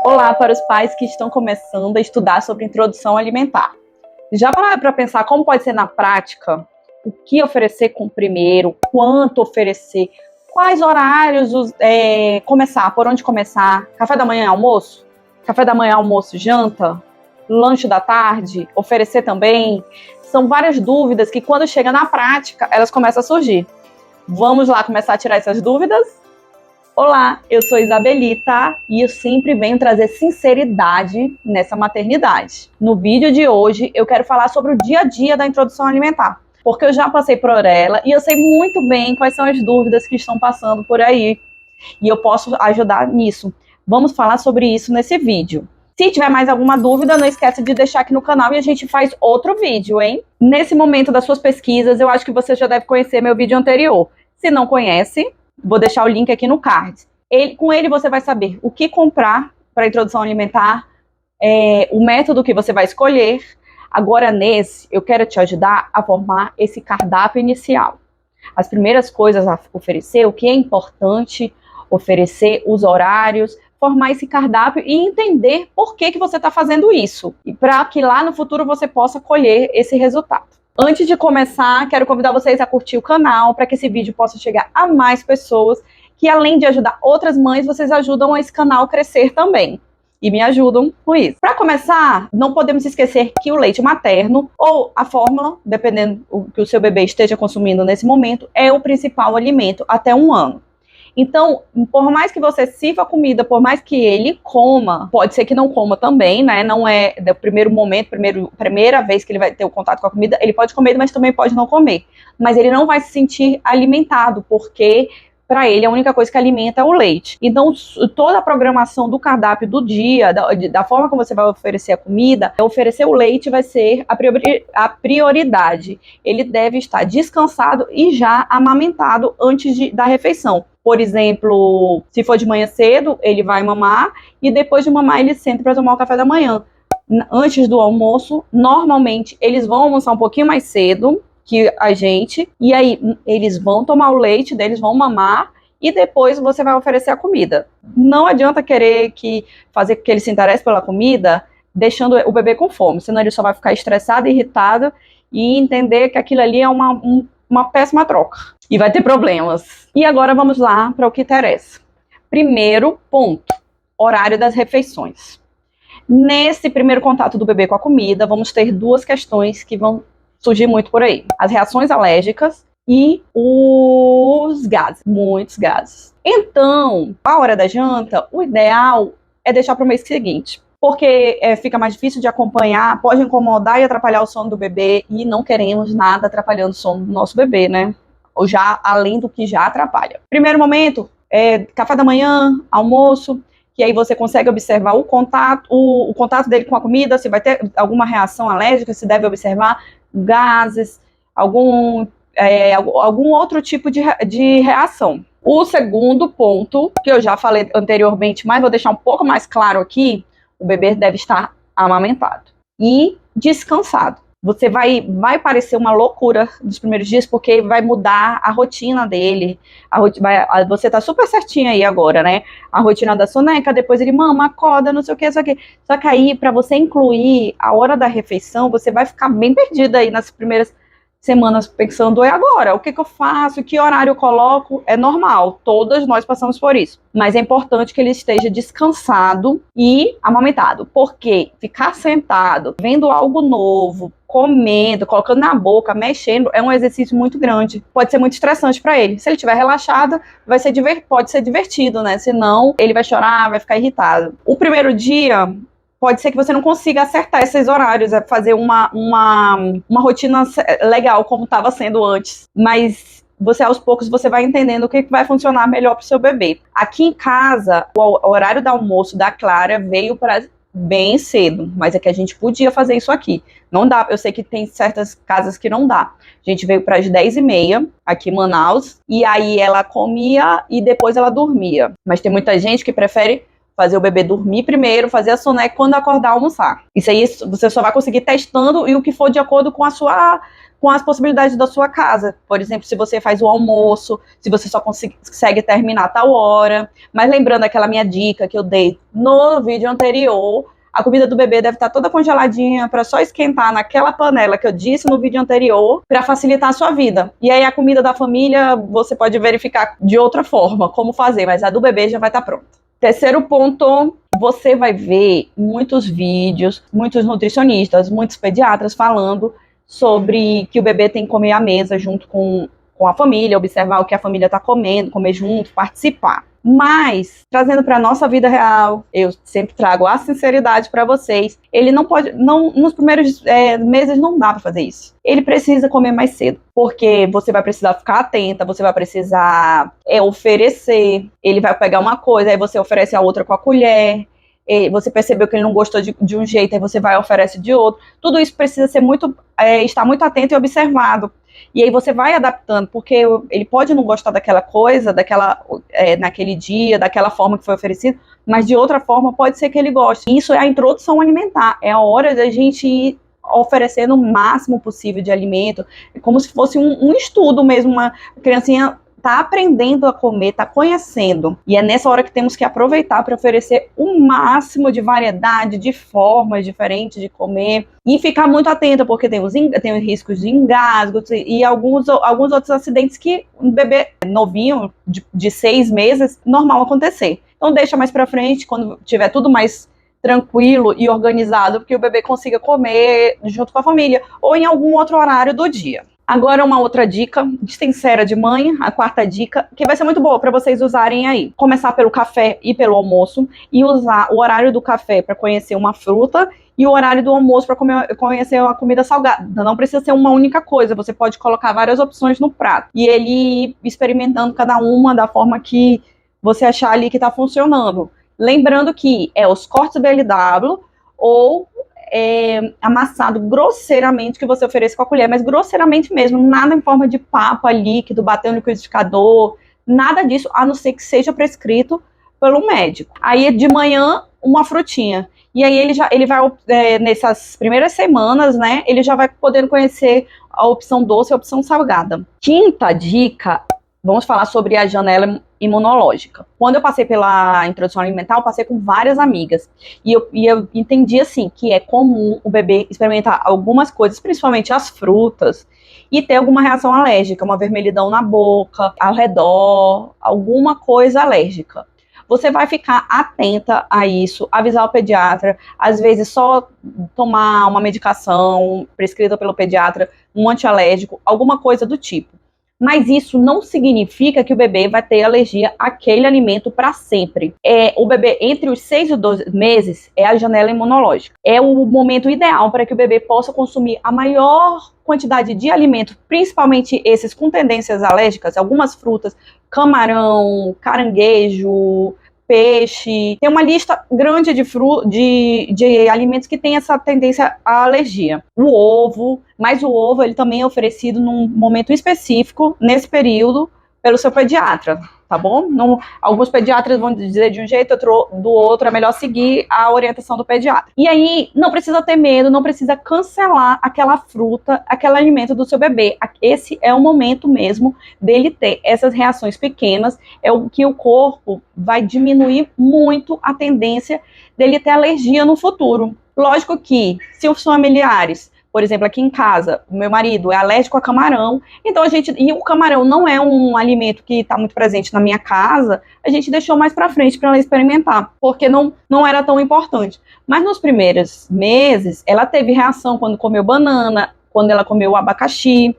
Olá para os pais que estão começando a estudar sobre introdução alimentar. Já pararam para pensar como pode ser na prática? O que oferecer com primeiro? Quanto oferecer? Quais horários começar? Por onde começar? Café da manhã, almoço? Café da manhã, almoço, janta? Lanche da tarde? Oferecer também? São várias dúvidas que quando chega na prática, elas começam a surgir. Vamos lá começar a tirar essas dúvidas? Olá, eu sou Isabelita e eu sempre venho trazer sinceridade nessa maternidade. No vídeo de hoje eu quero falar sobre o dia a dia da introdução alimentar, porque eu já passei por ela e eu sei muito bem quais são as dúvidas que estão passando por aí e eu posso ajudar nisso. Vamos falar sobre isso nesse vídeo. Se tiver mais alguma dúvida, não esquece de deixar aqui no canal e a gente faz outro vídeo, hein? Nesse momento das suas pesquisas, eu acho que você já deve conhecer meu vídeo anterior. Se não conhece, vou deixar o link aqui no card. Com ele você vai saber o que comprar para a introdução alimentar, o método que você vai escolher. Agora nesse, eu quero te ajudar a formar esse cardápio inicial. As primeiras coisas a oferecer, o que é importante oferecer, os horários, formar esse cardápio e entender por que você está fazendo isso. E para que lá no futuro você possa colher esse resultado. Antes de começar, quero convidar vocês a curtir o canal para que esse vídeo possa chegar a mais pessoas, que além de ajudar outras mães, vocês ajudam esse canal a crescer também. E me ajudam com isso. Para começar, não podemos esquecer que o leite materno, ou a fórmula, dependendo do que o seu bebê esteja consumindo nesse momento, é o principal alimento até 1 ano. Então, por mais que você sirva comida, por mais que ele coma, pode ser que não coma também, né? Não é do primeiro momento, primeira vez que ele vai ter o contato com a comida, ele pode comer, mas também pode não comer. Mas ele não vai se sentir alimentado, porque para ele a única coisa que alimenta é o leite. Então, toda a programação do cardápio do dia, da forma como você vai oferecer a comida, oferecer o leite vai ser a prioridade. Ele deve estar descansado e já amamentado antes da refeição. Por exemplo, se for de manhã cedo, ele vai mamar e depois de mamar ele senta para tomar o café da manhã. Antes do almoço, normalmente eles vão almoçar um pouquinho mais cedo que a gente, e aí eles vão tomar o leite deles, vão mamar e depois você vai oferecer a comida. Não adianta querer fazer com que ele se interesse pela comida, deixando o bebê com fome, senão ele só vai ficar estressado, irritado e entender que aquilo ali é uma péssima troca. E vai ter problemas. E agora vamos lá para o que interessa. Primeiro ponto, horário das refeições. Nesse primeiro contato do bebê com a comida, vamos ter 2 questões que vão surgir muito por aí. As reações alérgicas e os gases, muitos gases. Então, a hora da janta, o ideal é deixar para o mês seguinte. Porque fica mais difícil de acompanhar, pode incomodar e atrapalhar o sono do bebê, e não queremos nada atrapalhando o sono do nosso bebê, né? Ou já além do que já atrapalha. Primeiro momento, café da manhã, almoço, que aí você consegue observar o contato dele com a comida, se vai ter alguma reação alérgica, se deve observar gases, algum outro tipo de reação. O segundo ponto, que eu já falei anteriormente, mas vou deixar um pouco mais claro aqui, o bebê deve estar amamentado e descansado. Você vai parecer uma loucura nos primeiros dias, porque vai mudar a rotina dele. Você tá super certinho aí agora, né? A rotina da soneca, depois ele mama, acorda, não sei o que, só que aí, para você incluir a hora da refeição, você vai ficar bem perdida aí nas primeiras semanas pensando, agora, o que eu faço, que horário eu coloco? É normal, todas nós passamos por isso. Mas é importante que ele esteja descansado e amamentado, porque ficar sentado, vendo algo novo, comendo, colocando na boca, mexendo, é um exercício muito grande. Pode ser muito estressante para ele. Se ele estiver relaxado, pode ser divertido, né? Senão, ele vai chorar, vai ficar irritado. O primeiro dia pode ser que você não consiga acertar esses horários, fazer uma rotina legal, como estava sendo antes. Mas você, aos poucos, você vai entendendo o que vai funcionar melhor para o seu bebê. Aqui em casa, o horário do almoço da Clara veio para bem cedo, mas é que a gente podia fazer isso aqui. Não dá, eu sei que tem certas casas que não dá. A gente veio para as 10h30, aqui em Manaus, e aí ela comia e depois ela dormia. Mas tem muita gente que prefere fazer o bebê dormir primeiro, fazer a soneca quando acordar almoçar. Isso aí você só vai conseguir testando e o que for de acordo com a sua com as possibilidades da sua casa. Por exemplo, se você faz o almoço, se você só consegue terminar a tal hora. Mas lembrando aquela minha dica que eu dei no vídeo anterior, a comida do bebê deve estar toda congeladinha para só esquentar naquela panela que eu disse no vídeo anterior, para facilitar a sua vida. E aí a comida da família você pode verificar de outra forma como fazer, mas a do bebê já vai estar pronta. Terceiro ponto, você vai ver muitos vídeos, muitos nutricionistas, muitos pediatras falando sobre que o bebê tem que comer à mesa junto com a família, observar o que a família está comendo, comer junto, participar. Mas, trazendo para a nossa vida real, eu sempre trago a sinceridade para vocês, ele não pode, nos primeiros meses não dá para fazer isso. Ele precisa comer mais cedo, porque você vai precisar ficar atenta, você vai precisar oferecer, ele vai pegar uma coisa, aí você oferece a outra com a colher, você percebeu que ele não gostou de um jeito, aí você vai e oferece de outro. Tudo isso precisa ser estar muito atento e observado. E aí você vai adaptando, porque ele pode não gostar daquela coisa, naquele dia, daquela forma que foi oferecido, mas de outra forma pode ser que ele goste. Isso é a introdução alimentar, é a hora da gente ir oferecendo o máximo possível de alimento, como se fosse um estudo mesmo, uma criancinha tá aprendendo a comer, tá conhecendo. E é nessa hora que temos que aproveitar para oferecer o máximo de variedade, de formas diferentes de comer. E ficar muito atenta, porque tem os riscos de engasgo e alguns outros acidentes que um bebê novinho, de 6 meses, normal acontecer. Então deixa mais para frente, quando tiver tudo mais tranquilo e organizado, porque o bebê consiga comer junto com a família, ou em algum outro horário do dia. Agora uma outra dica, sincera de mãe, a quarta dica, que vai ser muito boa para vocês usarem aí. Começar pelo café e pelo almoço, e usar o horário do café para conhecer uma fruta e o horário do almoço para conhecer uma comida salgada. Não precisa ser uma única coisa, você pode colocar várias opções no prato. E ele ir experimentando cada uma da forma que você achar ali que está funcionando. Lembrando que é os cortes BLW ou amassado grosseiramente que você oferece com a colher, mas grosseiramente mesmo, nada em forma de papa líquido, bater no liquidificador, nada disso, a não ser que seja prescrito pelo médico. Aí de manhã, uma frutinha. E aí ele vai, nessas primeiras semanas, né, ele já vai podendo conhecer a opção doce e a opção salgada. Quinta dica, vamos falar sobre a janela imunológica. Quando eu passei pela introdução alimentar, eu passei com várias amigas. E eu entendi, assim, que é comum o bebê experimentar algumas coisas, principalmente as frutas, e ter alguma reação alérgica, uma vermelhidão na boca, ao redor, alguma coisa alérgica. Você vai ficar atenta a isso, avisar o pediatra, às vezes só tomar uma medicação prescrita pelo pediatra, um antialérgico, alguma coisa do tipo. Mas isso não significa que o bebê vai ter alergia àquele alimento para sempre. O bebê, entre os 6 e 12 meses, é a janela imunológica. É o momento ideal para que o bebê possa consumir a maior quantidade de alimento, principalmente esses com tendências alérgicas, algumas frutas, camarão, caranguejo, peixe. Tem uma lista grande de alimentos que tem essa tendência à alergia. O ovo, mas o ovo ele também é oferecido num momento específico, nesse período, pelo seu pediatra, tá bom? Alguns pediatras vão dizer de um jeito, outro do outro, é melhor seguir a orientação do pediatra. E aí, não precisa ter medo, não precisa cancelar aquela fruta, aquele alimento do seu bebê. Esse é o momento mesmo dele ter essas reações pequenas, é o que o corpo vai diminuir muito a tendência dele ter alergia no futuro. Lógico que, se os familiares, por exemplo, aqui em casa, o meu marido é alérgico a camarão, então e o camarão não é um alimento que está muito presente na minha casa, a gente deixou mais para frente para ela experimentar, porque não era tão importante. Mas nos primeiros meses, ela teve reação quando comeu banana, quando ela comeu abacaxi,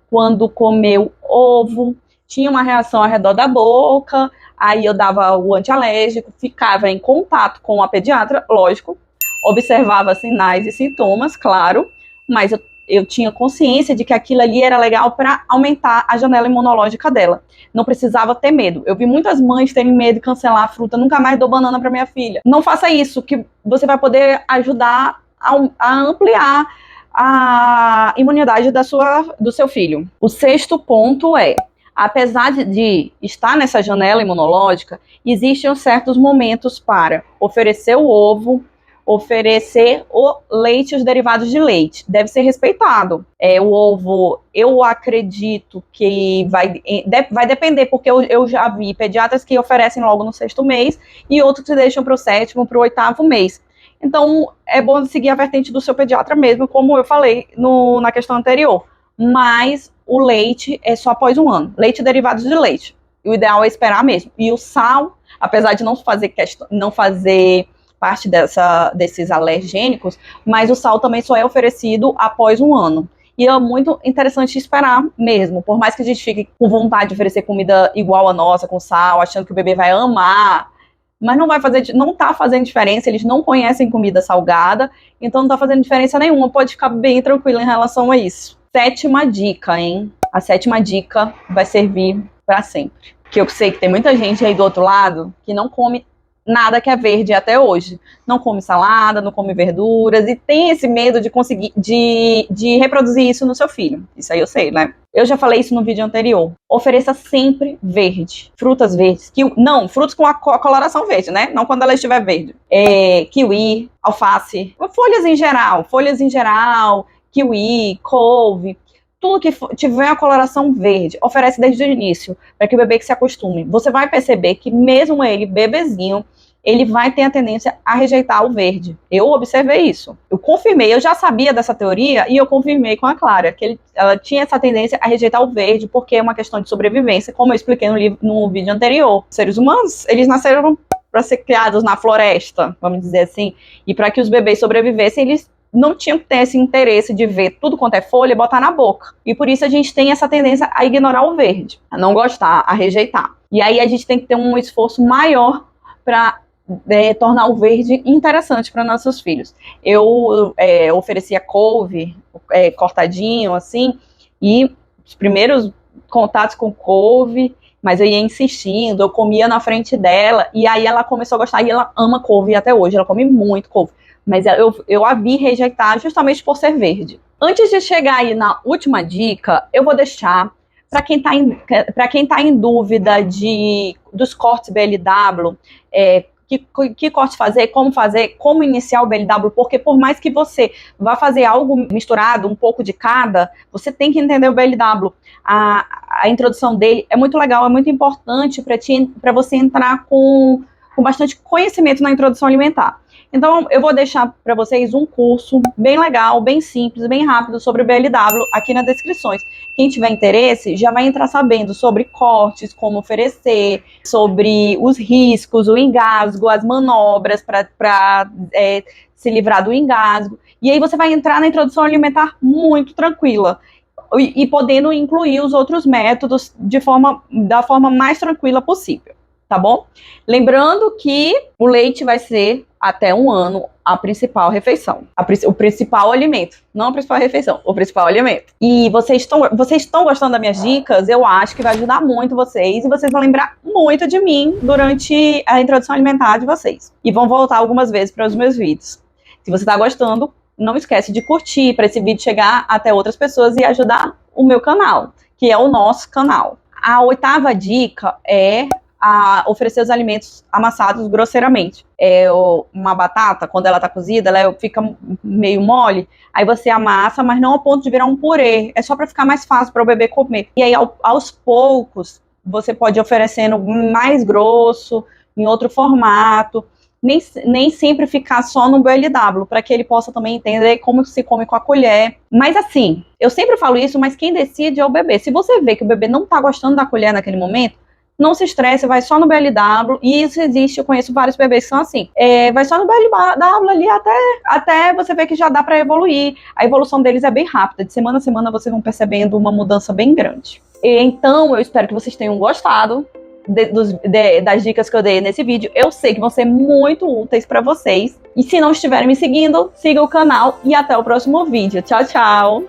quando comeu ovo, tinha uma reação ao redor da boca, aí eu dava o antialérgico, ficava em contato com a pediatra, lógico, observava sinais e sintomas, claro, mas eu tinha consciência de que aquilo ali era legal para aumentar a janela imunológica dela. Não precisava ter medo. Eu vi muitas mães terem medo de cancelar a fruta, nunca mais dou banana para minha filha. Não faça isso, que você vai poder ajudar a ampliar a imunidade do seu filho. O sexto ponto é, apesar de estar nessa janela imunológica, existem certos momentos para oferecer o ovo, oferecer o leite e os derivados de leite. Deve ser respeitado. O ovo, eu acredito que vai depender, porque eu já vi pediatras que oferecem logo no 6º mês e outros que deixam para o 7º, para o 8º mês. Então, é bom seguir a vertente do seu pediatra mesmo, como eu falei na questão anterior. Mas o leite é só após 1 ano. Leite e derivados de leite. O ideal é esperar mesmo. E o sal, apesar de não fazer parte desses alergênicos, mas o sal também só é oferecido após 1 ano. E é muito interessante esperar mesmo, por mais que a gente fique com vontade de oferecer comida igual a nossa, com sal, achando que o bebê vai amar, mas não tá fazendo diferença, eles não conhecem comida salgada, então não tá fazendo diferença nenhuma, pode ficar bem tranquilo em relação a isso. 7ª dica, hein? A 7ª dica vai servir para sempre. Que eu sei que tem muita gente aí do outro lado que não come nada que é verde até hoje. Não come salada, não come verduras e tem esse medo de conseguir de reproduzir isso no seu filho. Isso aí eu sei, né? Eu já falei isso no vídeo anterior. Ofereça sempre verde. Frutas verdes. Frutos com a coloração verde, né? Não quando ela estiver verde. Kiwi, alface, folhas em geral, kiwi, couve. Tudo que tiver a coloração verde, oferece desde o início, para que o bebê que se acostume. Você vai perceber que mesmo ele, bebezinho, ele vai ter a tendência a rejeitar o verde. Eu observei isso. Eu confirmei, eu já sabia dessa teoria, e eu confirmei com a Clara, que ela tinha essa tendência a rejeitar o verde, porque é uma questão de sobrevivência, como eu expliquei no vídeo anterior. Os seres humanos, eles nasceram para ser criados na floresta, vamos dizer assim, e para que os bebês sobrevivessem, eles não tinham que ter esse interesse de ver tudo quanto é folha e botar na boca. E por isso a gente tem essa tendência a ignorar o verde, a não gostar, a rejeitar. E aí a gente tem que ter um esforço maior para tornar o verde interessante para nossos filhos. Eu oferecia couve, cortadinho, assim, e os primeiros contatos com couve, mas eu ia insistindo, eu comia na frente dela, e aí ela começou a gostar, e ela ama couve até hoje, ela come muito couve. Mas eu a vi rejeitar justamente por ser verde. Antes de chegar aí na última dica, eu vou deixar para quem tá em dúvida dos cortes BLW, que corte fazer, como iniciar o BLW, porque por mais que você vá fazer algo misturado, um pouco de cada, você tem que entender o BLW. A introdução dele é muito legal, é muito importante para você entrar com bastante conhecimento na introdução alimentar. Então, eu vou deixar para vocês um curso bem legal, bem simples, bem rápido sobre o BLW aqui nas descrições. Quem tiver interesse já vai entrar sabendo sobre cortes, como oferecer, sobre os riscos, o engasgo, as manobras para se livrar do engasgo. E aí você vai entrar na introdução alimentar muito tranquila e podendo incluir os outros métodos da forma mais tranquila possível. Tá bom? Lembrando que o leite vai ser até 1 ano a principal refeição, o principal alimento, não a principal refeição, o principal alimento. E vocês estão gostando das minhas dicas? Eu acho que vai ajudar muito vocês e vocês vão lembrar muito de mim durante a introdução alimentar de vocês. E vão voltar algumas vezes para os meus vídeos. Se você está gostando, não esquece de curtir para esse vídeo chegar até outras pessoas e ajudar o meu canal, que é o nosso canal. A 8ª dica é oferecer os alimentos amassados grosseiramente. Uma batata, quando ela tá cozida, ela fica meio mole, aí você amassa, mas não ao ponto de virar um purê, é só para ficar mais fácil para o bebê comer. E aí, aos poucos, você pode ir oferecendo mais grosso, em outro formato, nem sempre ficar só no BLW, para que ele possa também entender como se come com a colher. Mas assim, eu sempre falo isso, mas quem decide é o bebê. Se você vê que o bebê não tá gostando da colher naquele momento, não se estresse, vai só no BLW, e isso existe, eu conheço vários bebês que são assim, vai só no BLW ali até você ver que já dá para evoluir. A evolução deles é bem rápida, de semana a semana vocês vão percebendo uma mudança bem grande. Então, eu espero que vocês tenham gostado das dicas que eu dei nesse vídeo. Eu sei que vão ser muito úteis para vocês, e se não estiverem me seguindo, siga o canal, e até o próximo vídeo. Tchau, tchau!